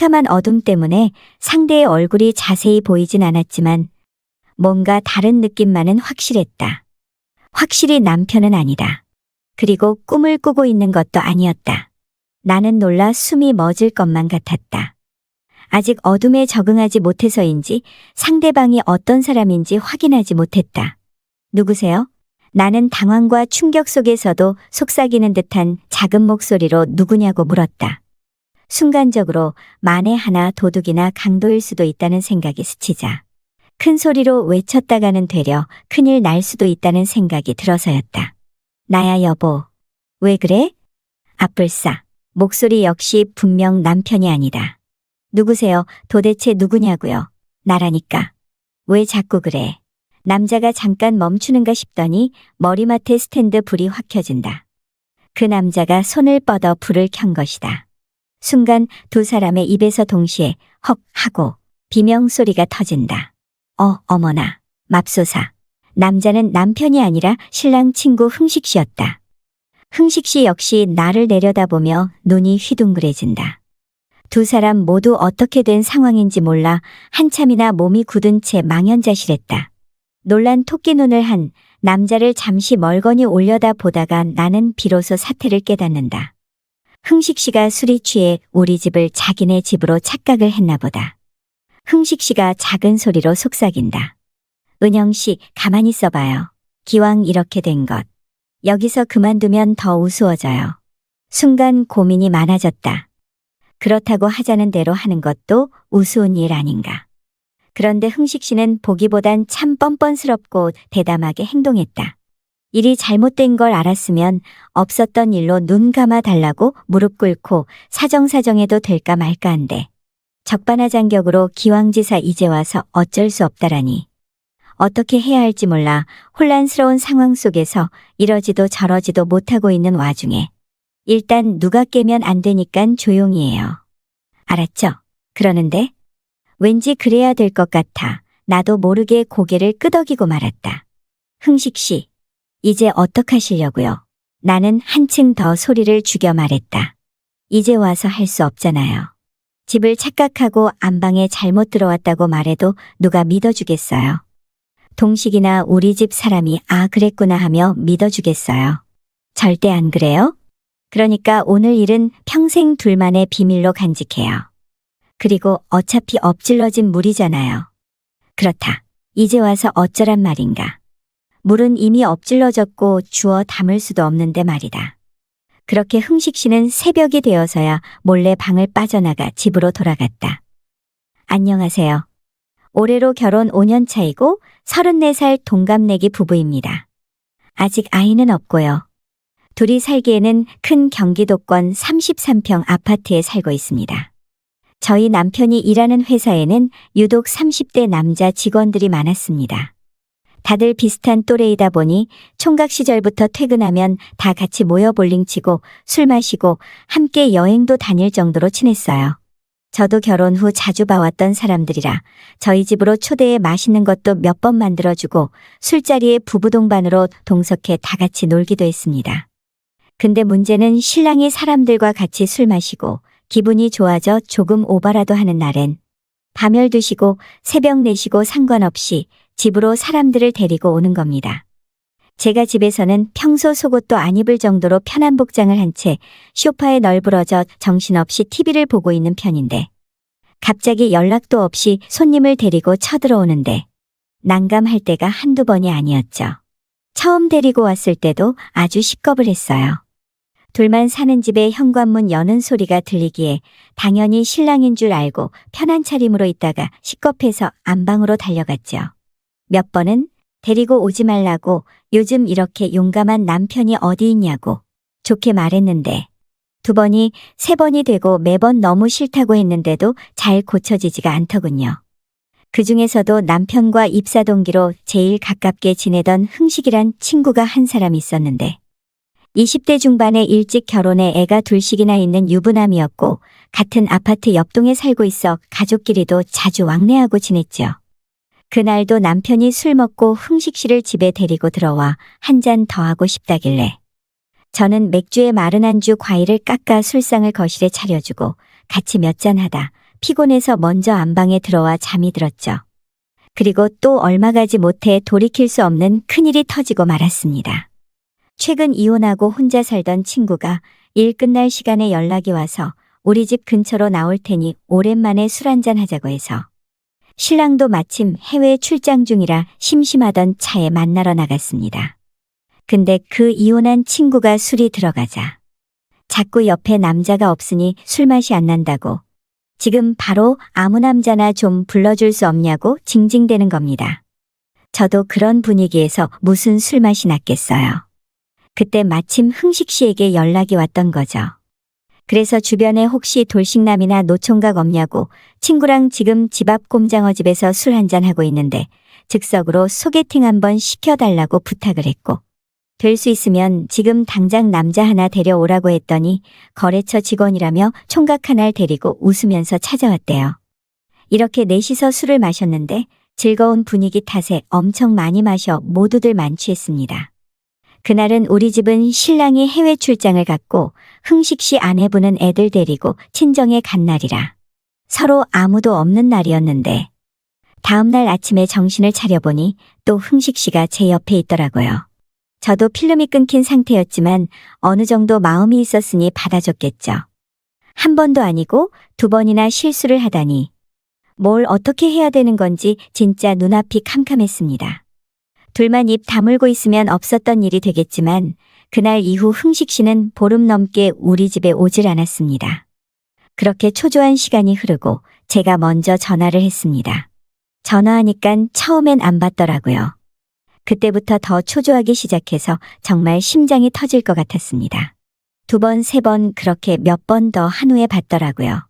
캄캄한 어둠 때문에 상대의 얼굴이 자세히 보이진 않았지만 뭔가 다른 느낌만은 확실했다. 확실히 남편은 아니다. 그리고 꿈을 꾸고 있는 것도 아니었다. 나는 놀라 숨이 멎을 것만 같았다. 아직 어둠에 적응하지 못해서인지 상대방이 어떤 사람인지 확인하지 못했다. 누구세요? 나는 당황과 충격 속에서도 속삭이는 듯한 작은 목소리로 누구냐고 물었다. 순간적으로 만에 하나 도둑이나 강도일 수도 있다는 생각이 스치자 큰 소리로 외쳤다가는 되려 큰일 날 수도 있다는 생각이 들어서였다. 나야 여보. 왜 그래? 아뿔싸. 목소리 역시 분명 남편이 아니다. 누구세요? 도대체 누구냐고요? 나라니까. 왜 자꾸 그래? 남자가 잠깐 멈추는가 싶더니 머리맡에 스탠드 불이 확 켜진다. 그 남자가 손을 뻗어 불을 켠 것이다. 순간 두 사람의 입에서 동시에 헉 하고 비명소리가 터진다. 어머나, 맙소사. 남자는 남편이 아니라 신랑 친구 흥식 씨였다. 흥식 씨 역시 나를 내려다보며 눈이 휘둥그레진다. 두 사람 모두 어떻게 된 상황인지 몰라 한참이나 몸이 굳은 채 망연자실했다. 놀란 토끼 눈을 한 남자를 잠시 멀거니 올려다 보다가 나는 비로소 사태를 깨닫는다. 흥식 씨가 술이 취해 우리 집을 자기네 집으로 착각을 했나 보다. 흥식 씨가 작은 소리로 속삭인다. 은영 씨, 가만히 있어봐요. 기왕 이렇게 된 것. 여기서 그만두면 더 우스워져요. 순간 고민이 많아졌다. 그렇다고 하자는 대로 하는 것도 우스운 일 아닌가. 그런데 흥식 씨는 보기보단 참 뻔뻔스럽고 대담하게 행동했다. 일이 잘못된 걸 알았으면 없었던 일로 눈 감아 달라고 무릎 꿇고 사정사정해도 될까 말까 한데 적반하장격으로 기왕지사 이제 와서 어쩔 수 없다라니. 어떻게 해야 할지 몰라 혼란스러운 상황 속에서 이러지도 저러지도 못하고 있는 와중에 일단 누가 깨면 안 되니깐 조용히 해요. 알았죠? 그러는데 왠지 그래야 될 것 같아 나도 모르게 고개를 끄덕이고 말았다. 흥식 씨, 이제 어떡하시려고요? 나는 한층 더 소리를 죽여 말했다. 이제 와서 할 수 없잖아요. 집을 착각하고 안방에 잘못 들어왔다고 말해도 누가 믿어주겠어요. 동식이나 우리 집 사람이 그랬구나 하며 믿어주겠어요. 절대 안 그래요? 그러니까 오늘 일은 평생 둘만의 비밀로 간직해요. 그리고 어차피 엎질러진 물이잖아요. 그렇다. 이제 와서 어쩌란 말인가. 물은 이미 엎질러졌고 주워 담을 수도 없는데 말이다. 그렇게 흥식 씨는 새벽이 되어서야 몰래 방을 빠져나가 집으로 돌아갔다. 안녕하세요. 올해로 결혼 5년 차이고 34살 동갑내기 부부입니다. 아직 아이는 없고요. 둘이 살기에는 큰 경기도권 33평 아파트에 살고 있습니다. 저희 남편이 일하는 회사에는 유독 30대 남자 직원들이 많았습니다. 다들 비슷한 또래이다 보니 총각 시절부터 퇴근하면 다 같이 모여 볼링치고 술 마시고 함께 여행도 다닐 정도로 친했어요. 저도 결혼 후 자주 봐왔던 사람들이라 저희 집으로 초대해 맛있는 것도 몇 번 만들어주고 술자리에 부부 동반으로 동석해 다 같이 놀기도 했습니다. 근데 문제는 신랑이 사람들과 같이 술 마시고 기분이 좋아져 조금 오바라도 하는 날엔 밤 12시고 새벽 4시고 상관없이 집으로 사람들을 데리고 오는 겁니다. 제가 집에서는 평소 속옷도 안 입을 정도로 편한 복장을 한 채 소파에 널브러져 정신없이 TV를 보고 있는 편인데 갑자기 연락도 없이 손님을 데리고 쳐들어오는데 난감할 때가 한두 번이 아니었죠. 처음 데리고 왔을 때도 아주 식겁을 했어요. 둘만 사는 집에 현관문 여는 소리가 들리기에 당연히 신랑인 줄 알고 편한 차림으로 있다가 식겁해서 안방으로 달려갔죠. 몇 번은 데리고 오지 말라고 요즘 이렇게 용감한 남편이 어디 있냐고 좋게 말했는데 2번이 3번이 되고 매번 너무 싫다고 했는데도 잘 고쳐지지가 않더군요. 그중에서도 남편과 입사 동기로 제일 가깝게 지내던 흥식이란 친구가 한 사람 있었는데 20대 중반에 일찍 결혼해 애가 둘씩이나 있는 유부남이었고 같은 아파트 옆동에 살고 있어 가족끼리도 자주 왕래하고 지냈죠. 그날도 남편이 술 먹고 흥식 씨를 집에 데리고 들어와 한 잔 더 하고 싶다길래 저는 맥주에 마른 안주 과일을 깎아 술상을 거실에 차려주고 같이 몇 잔 하다 피곤해서 먼저 안방에 들어와 잠이 들었죠. 그리고 또 얼마 가지 못해 돌이킬 수 없는 큰일이 터지고 말았습니다. 최근 이혼하고 혼자 살던 친구가 일 끝날 시간에 연락이 와서 우리 집 근처로 나올 테니 오랜만에 술 한잔 하자고 해서 신랑도 마침 해외 출장 중이라 심심하던 차에 만나러 나갔습니다. 근데 그 이혼한 친구가 술이 들어가자 자꾸 옆에 남자가 없으니 술맛이 안 난다고 지금 바로 아무 남자나 좀 불러줄 수 없냐고 징징대는 겁니다. 저도 그런 분위기에서 무슨 술맛이 났겠어요. 그때 마침 흥식 씨에게 연락이 왔던 거죠. 그래서 주변에 혹시 돌싱남이나 노총각 없냐고 친구랑 지금 집 앞 꼼장어 집에서 술 한잔하고 있는데 즉석으로 소개팅 한번 시켜달라고 부탁을 했고 될 수 있으면 지금 당장 남자 하나 데려오라고 했더니 거래처 직원이라며 총각 하나를 데리고 웃으면서 찾아왔대요. 이렇게 넷이서 술을 마셨는데 즐거운 분위기 탓에 엄청 많이 마셔 모두들 만취했습니다. 그날은 우리 집은 신랑이 해외 출장을 갔고 흥식 씨 아내분은 애들 데리고 친정에 간 날이라 서로 아무도 없는 날이었는데 다음날 아침에 정신을 차려보니 또 흥식 씨가 제 옆에 있더라고요. 저도 필름이 끊긴 상태였지만 어느 정도 마음이 있었으니 받아줬겠죠. 한 번도 아니고 두 번이나 실수를 하다니 뭘 어떻게 해야 되는 건지 진짜 눈앞이 캄캄했습니다. 둘만 입 다물고 있으면 없었던 일이 되겠지만 그날 이후 흥식 씨는 보름 넘게 우리 집에 오질 않았습니다. 그렇게 초조한 시간이 흐르고 제가 먼저 전화를 했습니다. 전화하니깐 처음엔 안 받더라고요. 그때부터 더 초조하기 시작해서 정말 심장이 터질 것 같았습니다. 두 번, 세 번 그렇게 몇 번 더 한 후에 받더라고요.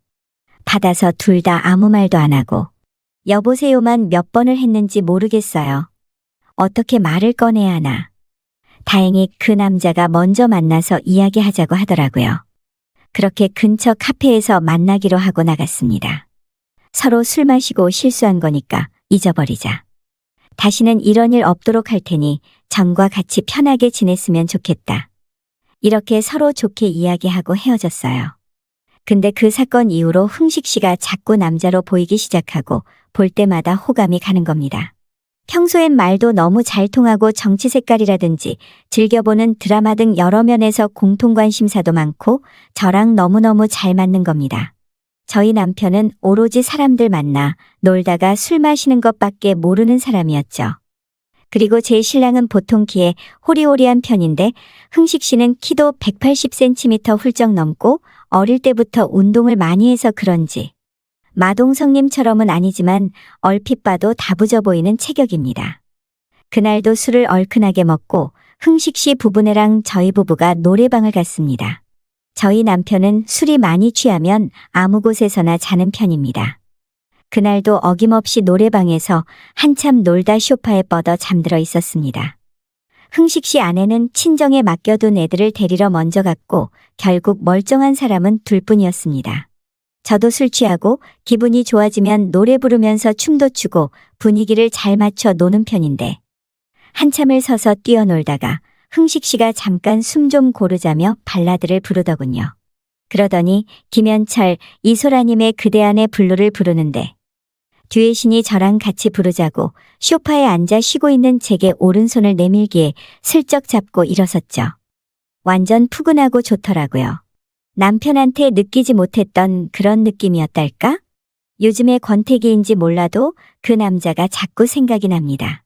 받아서 둘 다 아무 말도 안 하고 여보세요만 몇 번을 했는지 모르겠어요. 어떻게 말을 꺼내야 하나. 다행히 그 남자가 먼저 만나서 이야기하자고 하더라고요. 그렇게 근처 카페에서 만나기로 하고 나갔습니다. 서로 술 마시고 실수한 거니까 잊어버리자. 다시는 이런 일 없도록 할 테니 전과 같이 편하게 지냈으면 좋겠다. 이렇게 서로 좋게 이야기하고 헤어졌어요. 근데 그 사건 이후로 흥식 씨가 자꾸 남자로 보이기 시작하고 볼 때마다 호감이 가는 겁니다. 평소엔 말도 너무 잘 통하고 정치 색깔이라든지 즐겨보는 드라마 등 여러 면에서 공통 관심사도 많고 저랑 너무너무 잘 맞는 겁니다. 저희 남편은 오로지 사람들 만나 놀다가 술 마시는 것밖에 모르는 사람이었죠. 그리고 제 신랑은 보통 키에 호리호리한 편인데 흥식 씨는 키도 180cm 훌쩍 넘고 어릴 때부터 운동을 많이 해서 그런지 마동석님처럼은 아니지만 얼핏 봐도 다부져 보이는 체격입니다. 그날도 술을 얼큰하게 먹고 흥식 씨 부부네랑 저희 부부가 노래방을 갔습니다. 저희 남편은 술이 많이 취하면 아무 곳에서나 자는 편입니다. 그날도 어김없이 노래방에서 한참 놀다 소파에 뻗어 잠들어 있었습니다. 흥식 씨 아내는 친정에 맡겨둔 애들을 데리러 먼저 갔고 결국 멀쩡한 사람은 둘뿐이었습니다. 저도 술 취하고 기분이 좋아지면 노래 부르면서 춤도 추고 분위기를 잘 맞춰 노는 편인데 한참을 서서 뛰어놀다가 흥식 씨가 잠깐 숨 좀 고르자며 발라드를 부르더군요. 그러더니 김현철, 이소라님의 그대 안의 블루를 부르는데 듀엣이니 저랑 같이 부르자고 소파에 앉아 쉬고 있는 제게 오른손을 내밀기에 슬쩍 잡고 일어섰죠. 완전 푸근하고 좋더라고요. 남편한테 느끼지 못했던 그런 느낌이었달까? 요즘의 권태기인지 몰라도 그 남자가 자꾸 생각이 납니다.